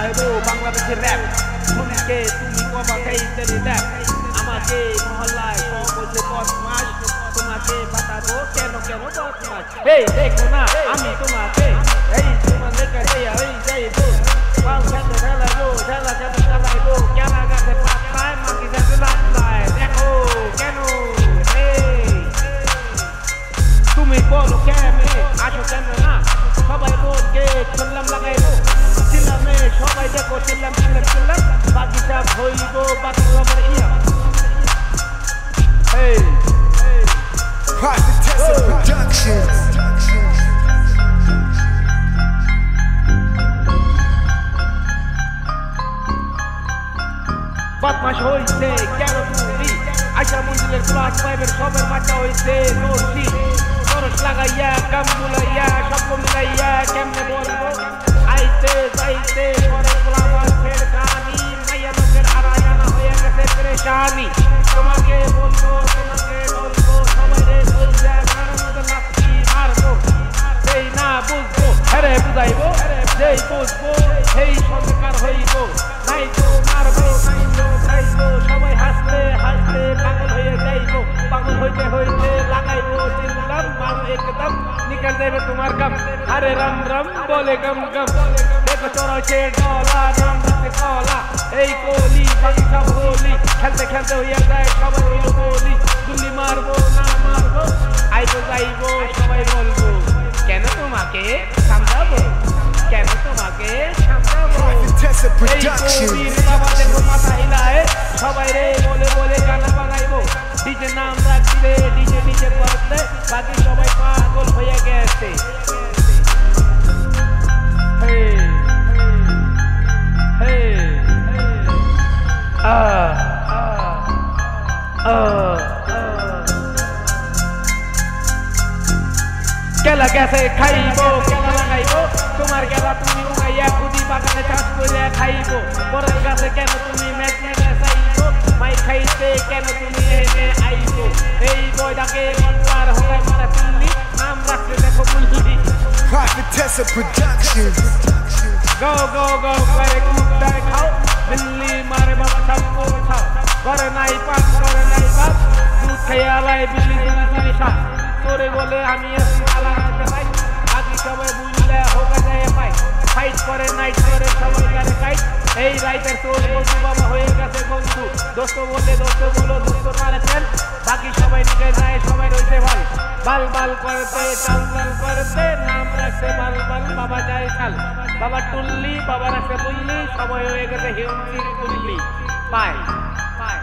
হলো বাংলাদেশের র্যাপ শুনকে তুমি কবা খাইতে র্যাপ আমাকে মহল্লায় সব বলছে বদমাস তোমাকে বাতাবো কেন কেন বদমাস এই দেখো না আমি তোমাকে এই তোমার লেখা দেয়া এই যাইবো বাল খেতে ঢালাবো ঢালা খেতে ঢালাইবো কেনা গাছে পাতায় মাটি গাছে লাগায় দেখো কেন তুমি বলো কেমনে আসো কেন না সবাই বলকে চললাম লাগাইবো চিল্লামে সবাই দেখো চিল্লাম চিল্লাম চিল্লাম বাকি সব হইব বাকি সবার ইয়া hey Private Tessa Productions. বদমাশ হইছে কেন তুমি আশা মন্দিরের ক্লাস 5 এর সবের মাথা হইছে দোষী খরচ লাগাইয়া কাম বুলাইয়া সব মিলাইয়া কেমনে বলবো আইতে যাইতে করে ক্লাস ফের কানি মাইয়া লোকের আরায়ানা হয়ে গেছে পরেশানি তোমাকে বলবো সবাই রে কইরা গানের মধ্যে নাচি মারবো সেই না বুঝবো আরে বুঝাইবো যেই বুঝবো সেই সরকার হইব নাই তো মারবো সবাই হাসতে হাসতে পাগল হয়ে যাইবো পাগল হইতে হইতে লাগাইবো চিল্লাম মারো একদম নিকল যাবে তোমার কাম আরে রাম রাম বলে গম গম দেখো চড়ছে ডলা রাম রাতে কলা এই কোলি বাকি সব হোলি খেলতে খেলতে হইয়া যায় সবাই হইল বলি গুলি মারবো না মারবো আইবো যাইবো সবাই বলবো কেন তোমাকে সামলাবো কেন তোমাকে সামলাবো Tessa এই Productions. বাবাদের মাথা হিলায় সবাই রে বলে বলে গানা বানাইবো ডিজে নাম রাখছে ডিজে ডিজে করতে বাকি সবাই পাগল হয়ে গেছে হে হে আ আ কেলা গেছে খাইবো কেলা লাগাইবো তোমার গেলা তুমি উগাইয়া খুদি বাগানে চাষ করে খাইবো পরের গাছে কেন তুমি ম্যাচ ম্যাচে চাইবো মাই খাইতে কেন তুমি এনে আইবো এই বয়টাকে মনবার হয়ে মারা তুললি নাম রাখতে দেখো বুললি Private Tessa Productions. গো গো গো করে কুত্তায় খাও দিল্লি মারে বাবা সবকো খাও করে নাই পান করে নাই বাপ দুধ খেয়ে আলাই বিল্লি তুমি সাপ তোরে বলে আমি আলাদা পাই বাকি সবাই বুঝলে হোক যায় পাই ফাইট করে নাইট করে সবাই গানে ফাইট এই রাইটার তোর বন্ধু বাবা হয়ে গেছে বন্ধু দোস্ত বলে দোস্ত বলো দোস্ত মারেছেন বাকি সবাই নিকে যায় সবাই রয়েছে ভাল বাল বাল করতে চাল চাল করতে নাম রাখছে বাল বাল বাবা যায় খাল বাবা টুল্লি বাবা রাখছে বুল্লি সবাই হয়ে গেছে হিউমনি টুল্লি পায় পায়